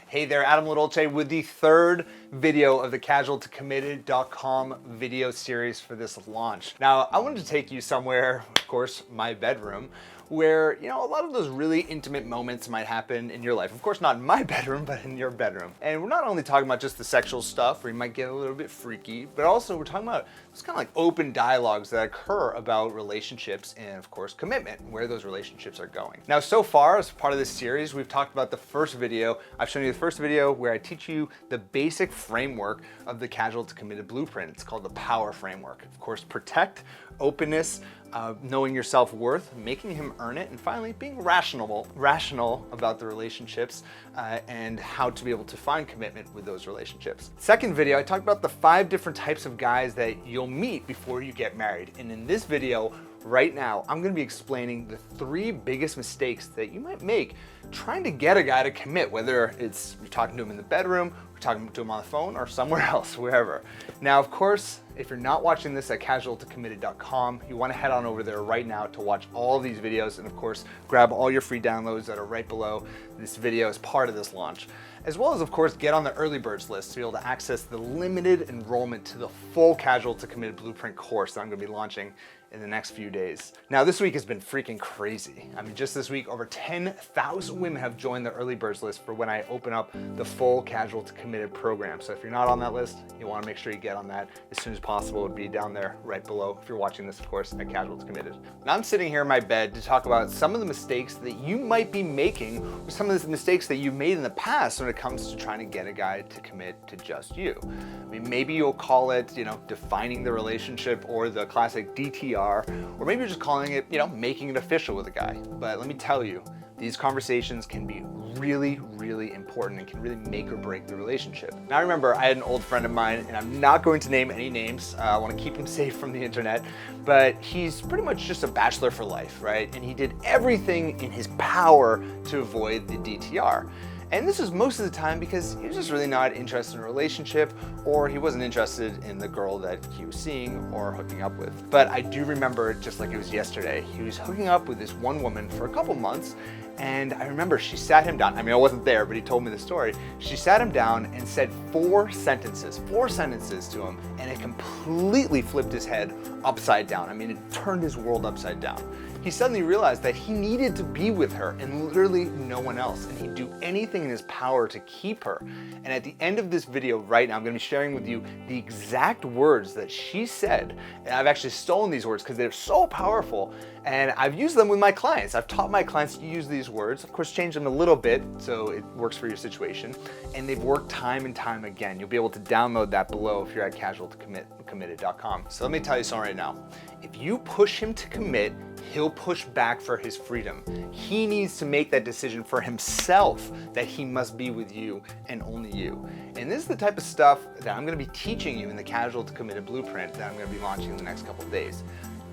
Hey there, Adam LaDolce with the third video of the casual2committed.com video series for this launch. Now, I wanted to take you somewhere, of course, my bedroom, where, you know, a lot of those really intimate moments might happen in your life. Of course, not in my bedroom, but in your bedroom. And we're not only talking about just the sexual stuff, where you might get a little bit freaky, but also we're talking about this kind of like open dialogues that occur about relationships and, of course, commitment, where those relationships are going. Now, so far, as part of this series, we've talked about the first video. I've shown you the first video where I teach you the basic framework of the Casual to Committed blueprint. It's called the POWER framework. Of course, protect, openness, knowing your self-worth, making him earn it, and finally being rational about the relationships and how to be able to find commitment with those relationships. Second video, I talked about the 5 different types of guys that you'll meet before you get married. And in this video, right now, I'm gonna be explaining the 3 biggest mistakes that you might make trying to get a guy to commit, whether it's you're talking to him in the bedroom, we're talking to him on the phone, or somewhere else, wherever. Now, of course, if you're not watching this at casual2committed.com, you wanna head on over there right now to watch all of these videos, and of course, grab all your free downloads that are right below this video as part of this launch. As well as, of course, get on the early birds list to be able to access the limited enrollment to the full Casual to Committed Blueprint course that I'm gonna be launching in the next few days. Now, this week has been freaking crazy. I mean, just this week, over 10,000 women have joined the early birds list for when I open up the full Casual to Committed program. So if you're not on that list, you wanna make sure you get on that as soon as possible. It would be down there right below if you're watching this, of course, at Casual to Committed. Now, I'm sitting here in my bed to talk about some of the mistakes that you might be making, or some of the mistakes that you've made in the past when it comes to trying to get a guy to commit to just you. I mean, maybe you'll call it, you know, defining the relationship, or the classic DTR, or maybe you're just calling it, you know, making it official with a guy. But let me tell you, these conversations can be really, really important and can really make or break the relationship. Now, remember, I had an old friend of mine, and I'm not going to name any names. I want to keep him safe from the internet, but he's pretty much just a bachelor for life, right? And he did everything in his power to avoid the DTR. And this was most of the time because he was just really not interested in a relationship, or he wasn't interested in the girl that he was seeing or hooking up with. But I do remember it just like it was yesterday. He was hooking up with this one woman for a couple months, and I remember she sat him down. I mean, I wasn't there, but he told me the story. She sat him down and said 4 sentences to him, and it completely flipped his head upside down. I mean, it turned his world upside down. He suddenly realized that he needed to be with her and literally no one else, and he'd do anything in his power to keep her. And at the end of this video right now, I'm gonna be sharing with you the exact words that she said. And I've actually stolen these words because they're so powerful, and I've used them with my clients. I've taught my clients to use these words, of course, change them a little bit so it works for your situation, and they've worked time and time again. You'll be able to download that below if you're at casual2committed.com. So let me tell you something right now. If you push him to commit, he'll push back for his freedom. He needs to make that decision for himself that he must be with you and only you. And this is the type of stuff that I'm gonna be teaching you in the Casual to Committed blueprint that I'm gonna be launching in the next couple of days.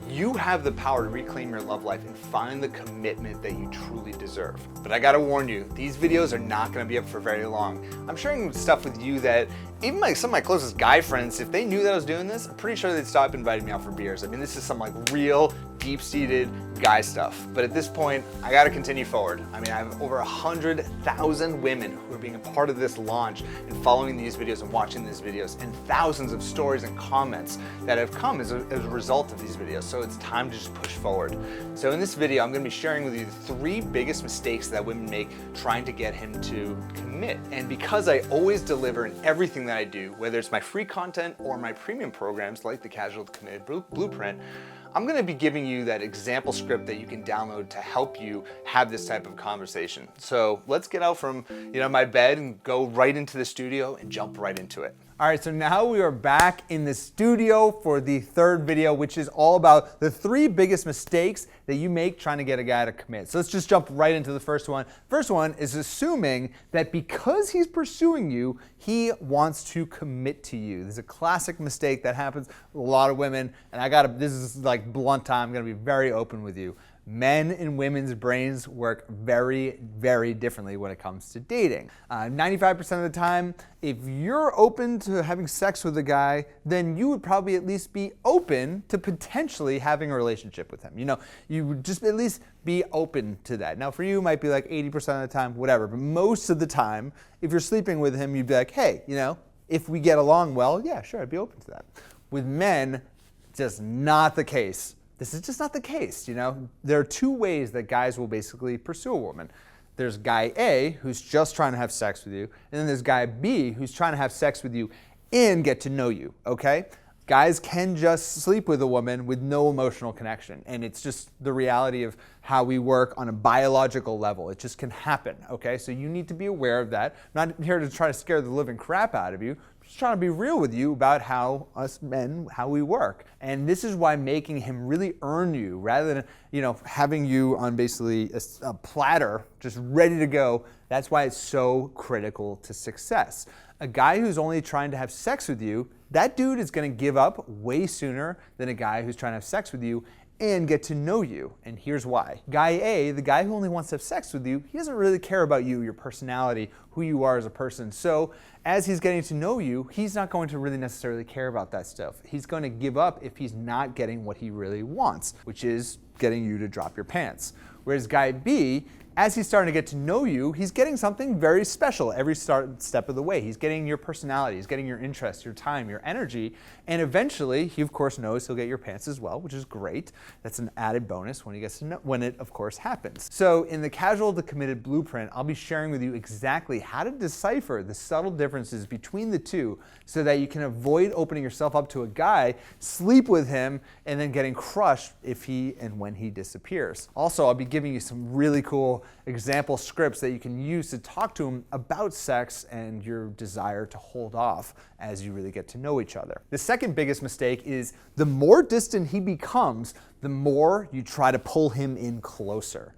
You have the power to reclaim your love life and find the commitment that you truly deserve. But I gotta warn you, these videos are not gonna be up for very long. I'm sharing stuff with you that even some of my closest guy friends, if they knew that I was doing this, I'm pretty sure they'd stop inviting me out for beers. I mean, this is some like real deep-seated guy stuff. But at this point, I gotta continue forward. I mean, I have over 100,000 women who are being a part of this launch and following these videos and watching these videos, and thousands of stories and comments that have come as a result of these videos. So it's time to just push forward. So in this video, I'm gonna be sharing with you the 3 biggest mistakes that women make trying to get him to commit. And because I always deliver in everything that I do, whether it's my free content or my premium programs like the Casual to Committed blueprint, I'm gonna be giving you that example script that you can download to help you have this type of conversation. So let's get out from my bed and go right into the studio and jump right into it. All right, so now we are back in the studio for the third video, which is all about the 3 biggest mistakes that you make trying to get a guy to commit. So let's just jump right into the first one. First one is assuming that because he's pursuing you, he wants to commit to you. This is a classic mistake that happens with a lot of women, and this is like blunt time, I'm gonna be very open with you. Men and women's brains work very, very differently when it comes to dating. 95% of the time, if you're open to having sex with a guy, then you would probably at least be open to potentially having a relationship with him. You would just at least be open to that. Now for you, it might be like 80% of the time, whatever, but most of the time, if you're sleeping with him, you'd be like, hey, if we get along well, yeah, sure, I'd be open to that. With men, just not the case. This is just not the case, There are two ways that guys will basically pursue a woman. There's guy A, who's just trying to have sex with you, and then there's guy B, who's trying to have sex with you and get to know you, okay? Guys can just sleep with a woman with no emotional connection, and it's just the reality of how we work on a biological level. It just can happen, okay? So you need to be aware of that. I'm not here to try to scare the living crap out of you. I'm just trying to be real with you about how us men, how we work. And this is why making him really earn you rather than, having you on basically a platter just ready to go. That's why it's so critical to success. A guy who's only trying to have sex with you, that dude is going to give up way sooner than a guy who's trying to have sex with you and get to know you. And here's why. Guy A, the guy who only wants to have sex with you, he doesn't really care about you, your personality, who you are as a person. So as he's getting to know you, he's not going to really necessarily care about that stuff. He's going to give up if he's not getting what he really wants, which is getting you to drop your pants. Whereas guy B, as he's starting to get to know you, he's getting something very special every step of the way. He's getting your personality, he's getting your interest, your time, your energy, and eventually, he of course knows he'll get your pants as well, which is great. That's an added bonus when he gets to know, when it of course happens. So in the Casual to Committed Blueprint, I'll be sharing with you exactly how to decipher the subtle differences between the two so that you can avoid opening yourself up to a guy, sleep with him, and then getting crushed if he and when he disappears. Also, I'll be giving you some really cool example scripts that you can use to talk to him about sex and your desire to hold off as you really get to know each other. The second biggest mistake is the more distant he becomes, the more you try to pull him in closer.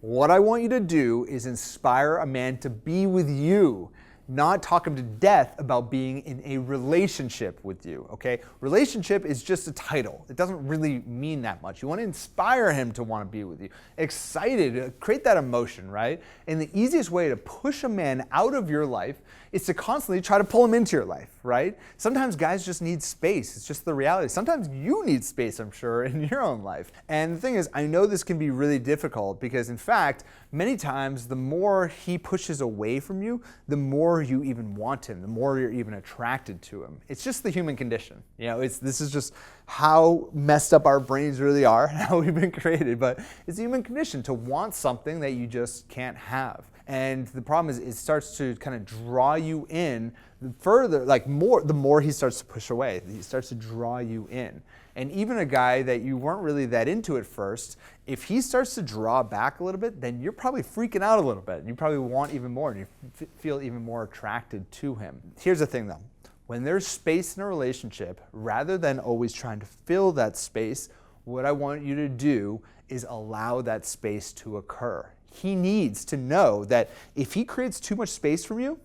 What I want you to do is inspire a man to be with you, not talk him to death about being in a relationship with you, okay? Relationship is just a title. It doesn't really mean that much. You want to inspire him to want to be with you. Excited, create that emotion, right? And the easiest way to push a man out of your life is to constantly try to pull him into your life, right? Sometimes guys just need space. It's just the reality. Sometimes you need space, I'm sure, in your own life. And the thing is, I know this can be really difficult because in fact, many times the more he pushes away from you, the more you even want him, the more you're even attracted to him. It's just the human condition. This is just how messed up our brains really are, how we've been created, but it's the human condition to want something that you just can't have. And the problem is it starts to kind of draw you in further, the more he starts to push away, he starts to draw you in. And even a guy that you weren't really that into at first, if he starts to draw back a little bit, then you're probably freaking out a little bit. You probably want even more and you feel even more attracted to him. Here's the thing though, when there's space in a relationship, rather than always trying to fill that space, what I want you to do is allow that space to occur. He needs to know that if he creates too much space from you,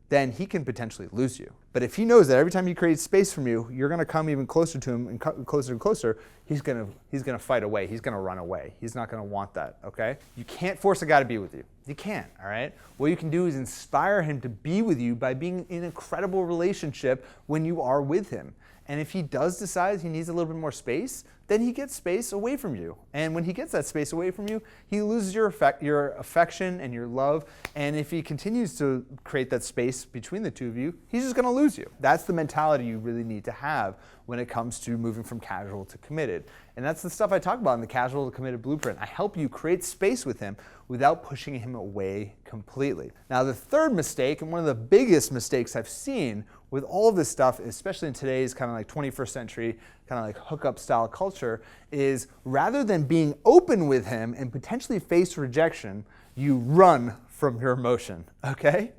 then he can potentially lose you. But if he knows that every time he creates space from you, you're going to come even closer to him and closer and closer, he's going to fight away. He's going to run away. He's not going to want that, okay? You can't force a guy to be with you. You can't, all right? What you can do is inspire him to be with you by being in an incredible relationship when you are with him. And if he does decide he needs a little bit more space, then he gets space away from you. And when he gets that space away from you, he loses your affection and your love. And if he continues to create that space between the two of you, he's just gonna lose you. That's the mentality you really need to have when it comes to moving from casual to committed. And that's the stuff I talk about in the Casual to Committed Blueprint. I help you create space with him without pushing him away completely. Now, the third mistake, and one of the biggest mistakes I've seen with all of this stuff, especially in today's kind of like 21st century, kind of like hookup style culture, is rather than being open with him and potentially face rejection, you run from your emotion, okay?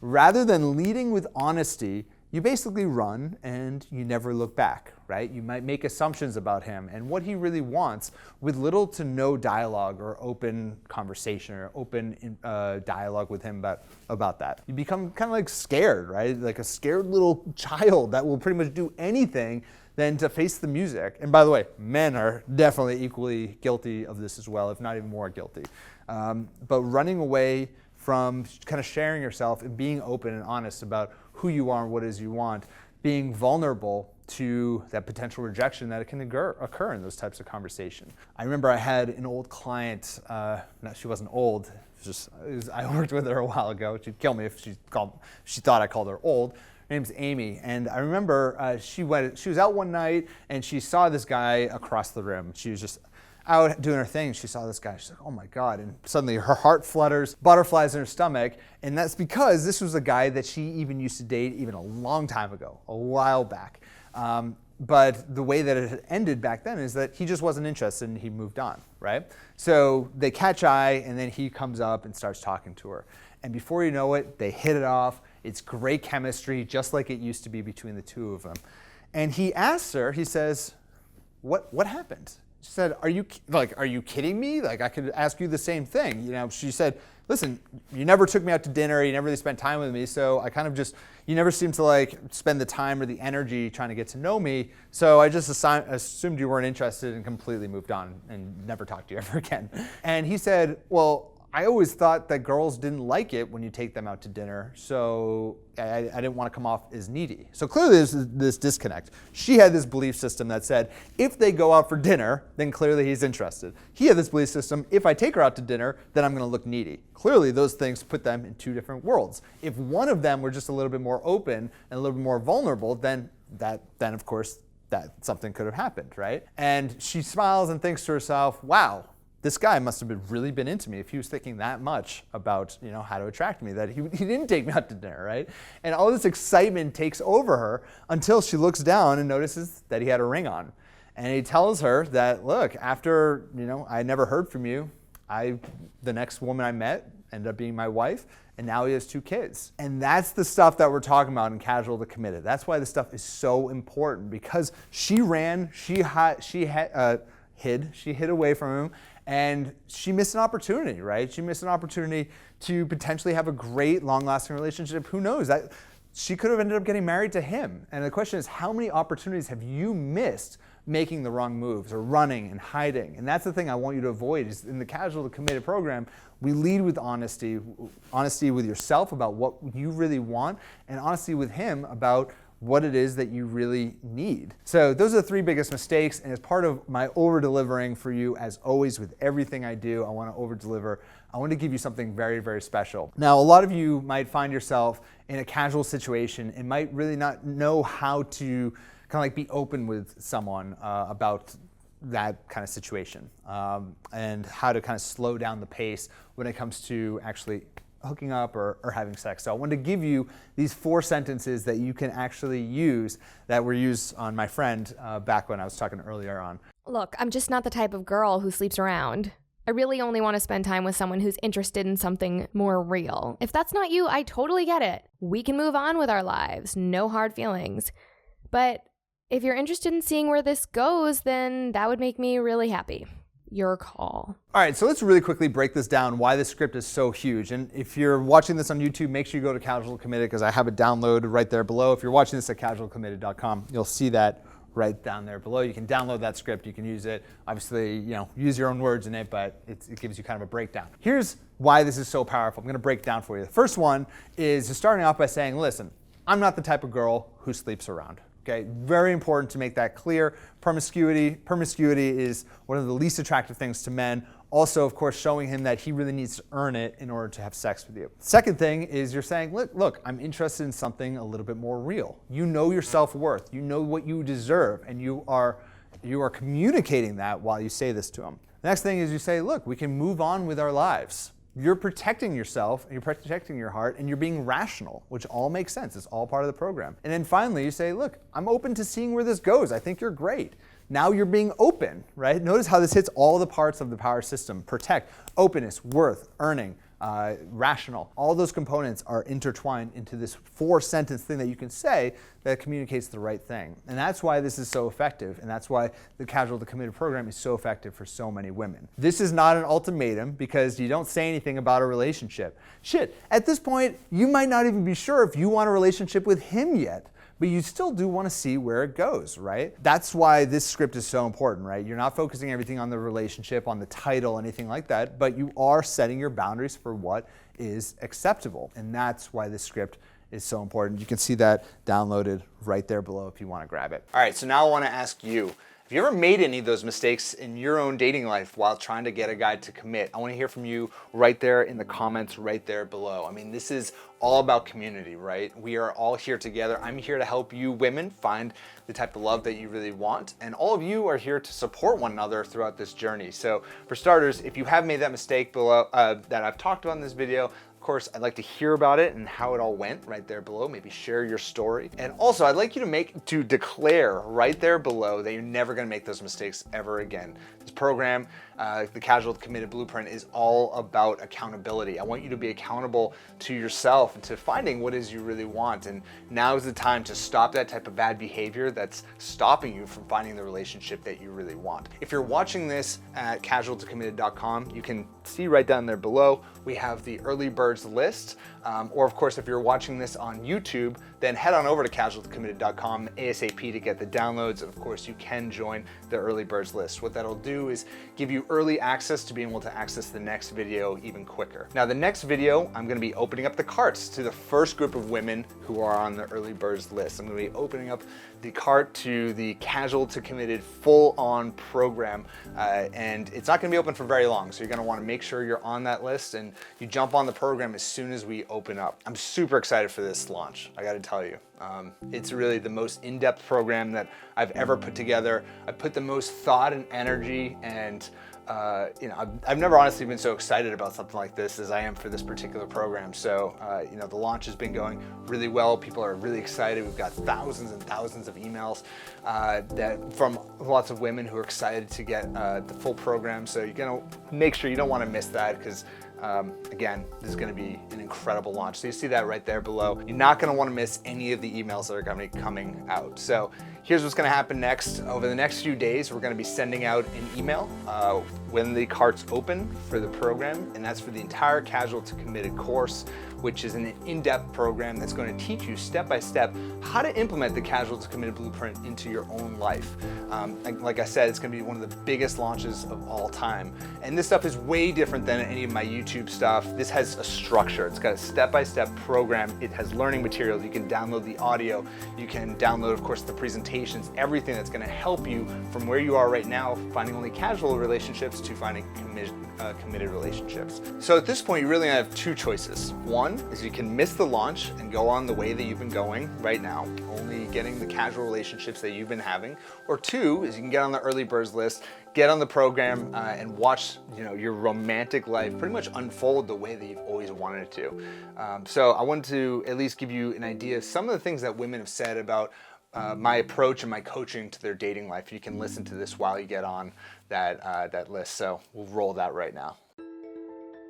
Rather than leading with honesty, you basically run and you never look back, right? You might make assumptions about him and what he really wants with little to no dialogue or open conversation or open dialogue with him about that. You become kind of like scared, right? Like a scared little child that will pretty much do anything than to face the music. And by the way, men are definitely equally guilty of this as well, if not even more guilty. But running away from kind of sharing yourself and being open and honest about who you are and what it is you want, being vulnerable to that potential rejection that it can occur in those types of conversation. I remember I had an old client, she wasn't old, I worked with her a while ago. She'd kill me if she thought I called her old. Her name's Amy, and I remember she was out one night and she saw this guy across the room. She was just out doing her thing. She saw this guy. She's like, oh my God. And suddenly her heart flutters, butterflies in her stomach. And that's because this was a guy that she even used to date even a long time ago, a while back. But the way that it had ended back then is that he just wasn't interested and he moved on, right? So they catch eye and then he comes up and starts talking to her. And before you know it, they hit it off. It's great chemistry, just like it used to be between the two of them. And he asks her, he says, what happened? She said, are you kidding me? Like, I could ask you the same thing. You know, she said, listen, you never took me out to dinner. You never really spent time with me. So I kind of you never seemed to like spend the time or the energy trying to get to know me. So I just assumed you weren't interested and completely moved on and never talked to you ever again. And he said, well, I always thought that girls didn't like it when you take them out to dinner, so I didn't want to come off as needy. So clearly there's this disconnect. She had this belief system that said, if they go out for dinner, then clearly he's interested. He had this belief system, if I take her out to dinner, then I'm going to look needy. Clearly those things put them in two different worlds. If one of them were just a little bit more open and a little bit more vulnerable, then of course that something could have happened, right? And she smiles and thinks to herself, wow, this guy must have really been into me if he was thinking that much about, you know, how to attract me, that he didn't take me out to dinner, right? And all this excitement takes over her until she looks down and notices that he had a ring on. And he tells her that, look, after, you know, I never heard from you, the next woman I met ended up being my wife, and now he has 2 kids. And that's the stuff that we're talking about in Casual to Committed. That's why this stuff is so important, because she ran, she hid away from him, and she missed an opportunity, right? She missed an opportunity to potentially have a great, long-lasting relationship. Who knows? That she could have ended up getting married to him. And the question is, how many opportunities have you missed making the wrong moves or running and hiding? And that's the thing I want you to avoid. Is in the Casual to Committed program, we lead with honesty with yourself about what you really want, and honesty with him about what it is that you really need. So those are the 3 biggest mistakes, and as part of my over-delivering for you, as always with everything I do, I want to over-deliver. I want to give you something very, very special. Now, a lot of you might find yourself in a casual situation and might really not know how to kind of like be open with someone about that kind of situation, and how to kind of slow down the pace when it comes to actually hooking up or having sex. So I wanted to give you these 4 sentences that you can actually use that were used on my friend back when I was talking earlier on. Look, I'm just not the type of girl who sleeps around. I really only want to spend time with someone who's interested in something more real. If that's not you, I totally get it. We can move on with our lives. No hard feelings. But if you're interested in seeing where this goes, then that would make me really happy. Your call. All right, so let's really quickly break this down, why this script is so huge. And if you're watching this on YouTube, make sure you go to Casual Committed, because I have it downloaded right there below. If you're watching this at casualcommitted.com, you'll see that right down there below. You can download that script, you can use it. Obviously, you know, use your own words in it, but it gives you kind of a breakdown. Here's why this is so powerful. I'm gonna break it down for you. The first one is starting off by saying, listen, I'm not the type of girl who sleeps around. Okay, very important to make that clear. Promiscuity is one of the least attractive things to men. Also, of course, showing him that he really needs to earn it in order to have sex with you. Second thing is you're saying, look, I'm interested in something a little bit more real. You know your self-worth. You know what you deserve, and you are communicating that while you say this to him. The next thing is you say, look, we can move on with our lives. You're protecting yourself, and you're protecting your heart, and you're being rational, which all makes sense. It's all part of the program. And then finally, you say, look, I'm open to seeing where this goes. I think you're great. Now you're being open, right? Notice how this hits all the parts of the power system. Protect, openness, worth, earning, rational. All those components are intertwined into this 4-sentence thing that you can say that communicates the right thing. And that's why this is so effective, and that's why the Casual to Committed program is so effective for so many women. This is not an ultimatum, because you don't say anything about a relationship. Shit, at this point, you might not even be sure if you want a relationship with him yet. but you still do want to see where it goes, right? That's why this script is so important, right? You're not focusing everything on the relationship, on the title, anything like that, but you are setting your boundaries for what is acceptable. And that's why this script is so important. You can see that downloaded right there below if you want to grab it. All right, so now I want to ask you, have you ever made any of those mistakes in your own dating life while trying to get a guy to commit? I want to hear from you right there in the comments right there below. I mean, this is all about community, right? We are all here together. I'm here to help you women find the type of love that you really want, and all of you are here to support one another throughout this journey. So for starters, if you have made that mistake below that I've talked about in this video, of course, I'd like to hear about it and how it all went right there below. Maybe share your story. And also, I'd like you to declare right there below that you're never gonna make those mistakes ever again. This program, the Casual to Committed Blueprint, is all about accountability. I want you to be accountable to yourself and to finding what it is you really want. And now is the time to stop that type of bad behavior that's stopping you from finding the relationship that you really want. If you're watching this at casualtocommitted.com, you can see right down there below, we have the early birds list. Or of course, if you're watching this on YouTube, then head on over to casualtocommitted.com ASAP to get the downloads. And of course, you can join the early birds list. What that'll do is give you early access to being able to access the next video even quicker. Now, the next video, I'm gonna be opening up the carts to the first group of women who are on the early birds list. I'm gonna be opening up the cart to the Casual to Committed full-on program. And it's not gonna be open for very long. So you're gonna wanna make sure you're on that list and you jump on the program as soon as we open up. I'm super excited for this launch, I gotta tell you. It's really the most in-depth program that I've ever put together. I put the most thought and energy, and I've never honestly been so excited about something like this as I am for this particular program. So, the launch has been going really well. People are really excited. We've got thousands and thousands of emails from lots of women who are excited to get the full program. So you're gonna make sure you don't want to miss that, because again, this is going to be an incredible launch. So you see that right there below. You're not going to want to miss any of the emails that are going to be coming out. So here's what's going to happen next. Over the next few days, we're going to be sending out an email when the carts open for the program, and that's for the entire Casual to Committed course, which is an in-depth program that's going to teach you step-by-step how to implement the Casual to Committed Blueprint into your own life. Like I said, it's going to be one of the biggest launches of all time. And this stuff is way different than any of my YouTube stuff. This has a structure. It's got a step-by-step program. It has learning materials. You can download the audio. You can download, of course, the presentations, everything that's going to help you from where you are right now, finding only casual relationships, to finding committed relationships. So at this point, you really have two choices. One is you can miss the launch and go on the way that you've been going right now, only getting the casual relationships that you've been having. Or two is you can get on the early birds list, get on the program, and watch your romantic life pretty much unfold the way that you've always wanted it to. So I wanted to at least give you an idea of some of the things that women have said about my approach and my coaching to their dating life. You can listen to this while you get on that list. So we'll roll that right now.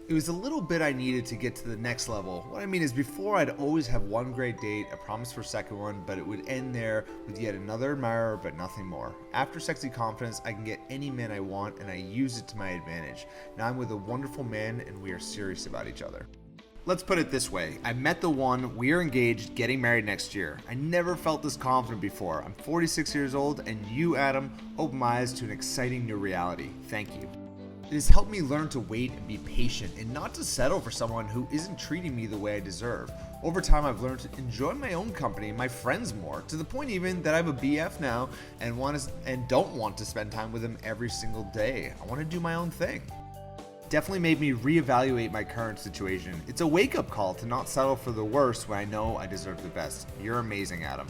It was a little bit I needed to get to the next level. What I mean is, before I'd always have one great date, a promise for a second one, but it would end there with yet another admirer, but nothing more. After Sexy Confidence, I can get any man I want, and I use it to my advantage. Now I'm with a wonderful man, and we are serious about each other. Let's put it this way. I met the one, we are engaged, getting married next year. I never felt this confident before. I'm 46 years old, and you, Adam, opened my eyes to an exciting new reality. Thank you. It has helped me learn to wait and be patient, and not to settle for someone who isn't treating me the way I deserve. Over time, I've learned to enjoy my own company and my friends more, to the point even that I have a BF now and don't want to spend time with him every single day. I want to do my own thing. Definitely made me reevaluate my current situation. It's a wake-up call to not settle for the worst when I know I deserve the best. You're amazing, Adam.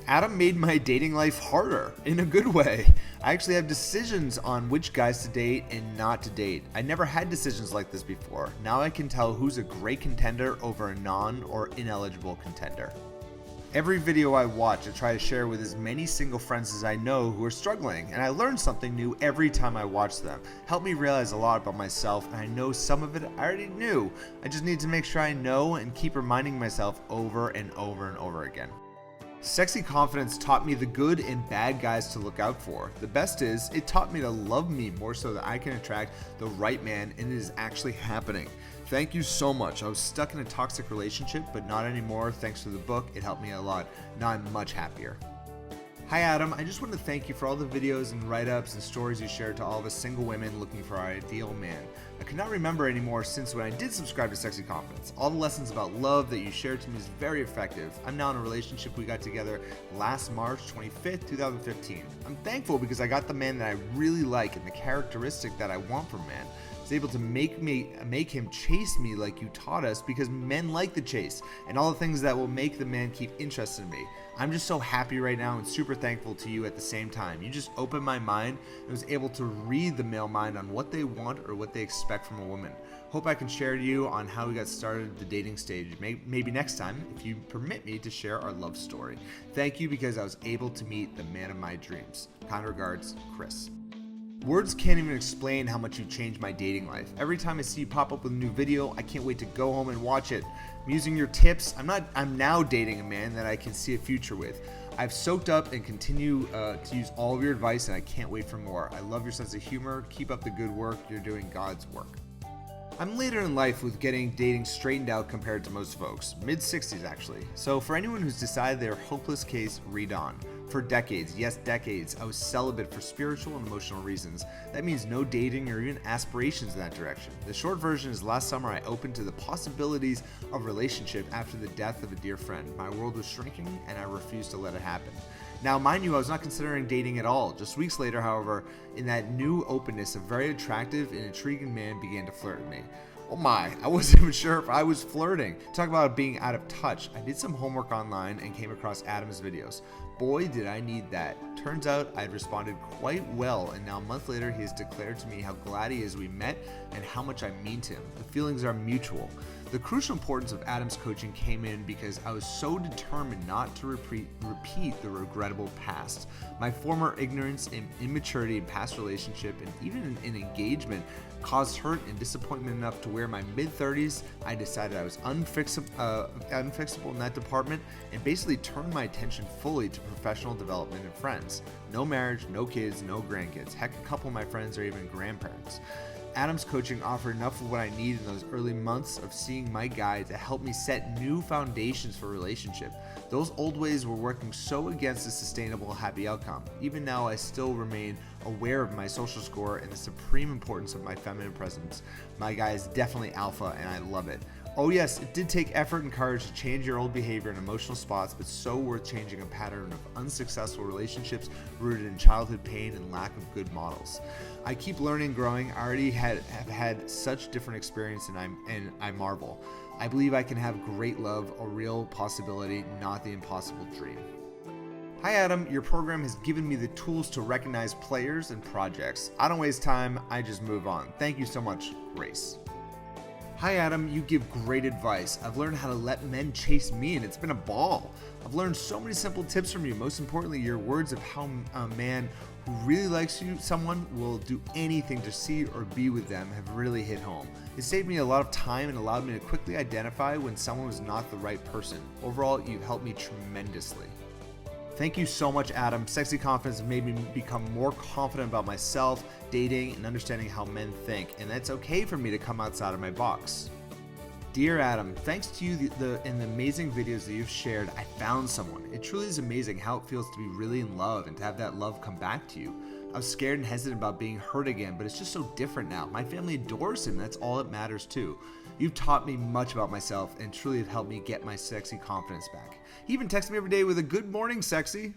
Adam made my dating life harder, in a good way. I actually have decisions on which guys to date and not to date. I never had decisions like this before. Now I can tell who's a great contender over a non or ineligible contender. Every video I watch, I try to share with as many single friends as I know who are struggling, and I learn something new every time I watch them. Helped me realize a lot about myself, and I know some of it I already knew. I just need to make sure I know and keep reminding myself over and over and over again. Sexy Confidence taught me the good and bad guys to look out for. The best is, it taught me to love me more so that I can attract the right man, and it is actually happening. Thank you so much. I was stuck in a toxic relationship, but not anymore. Thanks to the book, it helped me a lot. Now I'm much happier. Hi Adam, I just want to thank you for all the videos and write-ups and stories you shared to all of us single women looking for our ideal man. I cannot remember anymore since when I did subscribe to Sexy Confidence. All the lessons about love that you shared to me is very effective. I'm now in a relationship we got together last March 25th, 2015. I'm thankful because I got the man that I really like and the characteristic that I want from a man. I was able to make him chase me like you taught us because men like the chase and all the things that will make the man keep interested in me. I'm just so happy right now and super thankful to you at the same time. You just opened my mind and was able to read the male mind on what they want or what they expect from a woman. Hope I can share to you on how we got started at the dating stage. Maybe next time, if you permit me to share our love story. Thank you because I was able to meet the man of my dreams. Kind regards, Chris. Words can't even explain how much you changed my dating life. Every time I see you pop up with a new video, I can't wait to go home and watch it. I'm using your tips. I'm now dating a man that I can see a future with. I've soaked up and continue to use all of your advice, and I can't wait for more. I love your sense of humor. Keep up the good work. You're doing God's work. I'm later in life with getting dating straightened out compared to most folks, mid-60s actually. So for anyone who's decided their hopeless case, read on. For decades, yes decades, I was celibate for spiritual and emotional reasons. That means no dating or even aspirations in that direction. The short version is last summer I opened to the possibilities of relationship after the death of a dear friend. My world was shrinking and I refused to let it happen. Now, mind you, I was not considering dating at all. Just weeks later, however, in that new openness, a very attractive and intriguing man began to flirt with me. Oh my, I wasn't even sure if I was flirting. Talk about being out of touch. I did some homework online and came across Adam's videos. Boy, did I need that. Turns out I'd responded quite well, and now a month later he has declared to me how glad he is we met and how much I mean to him. The feelings are mutual. The crucial importance of Adam's coaching came in because I was so determined not to repeat the regrettable past. My former ignorance and immaturity in past relationship and even in engagement caused hurt and disappointment enough to where in my mid-30s I decided I was unfixable in that department and basically turned my attention fully to professional development and friends. No marriage, no kids, no grandkids. Heck, a couple of my friends are even grandparents. Adam's coaching offered enough of what I need in those early months of seeing my guide to help me set new foundations for a relationship. Those old ways were working so against a sustainable, happy outcome. Even now, I still remain aware of my social score and the supreme importance of my feminine presence. My guy is definitely alpha, and I love it. Oh yes, it did take effort and courage to change your old behavior in emotional spots, but so worth changing a pattern of unsuccessful relationships rooted in childhood pain and lack of good models. I keep learning and growing. I already have had such different experience and I marvel. I believe I can have great love, a real possibility, not the impossible dream. Hi Adam, your program has given me the tools to recognize players and projects. I don't waste time, I just move on. Thank you so much, Grace. Hi Adam, you give great advice. I've learned how to let men chase me and it's been a ball. I've learned so many simple tips from you. Most importantly, your words of how a man who really likes you, someone will do anything to see or be with them have really hit home. It saved me a lot of time and allowed me to quickly identify when someone was not the right person. Overall, you've helped me tremendously. Thank you so much, Adam. Sexy Confidence made me become more confident about myself, dating, and understanding how men think, and it's okay for me to come outside of my box. Dear Adam, thanks to you and the amazing videos that you've shared, I found someone. It truly is amazing how it feels to be really in love and to have that love come back to you. I was scared and hesitant about being hurt again, but it's just so different now. My family adores him. That's all that matters too. You've taught me much about myself and truly have helped me get my sexy confidence back. He even texts me every day with a good morning, sexy.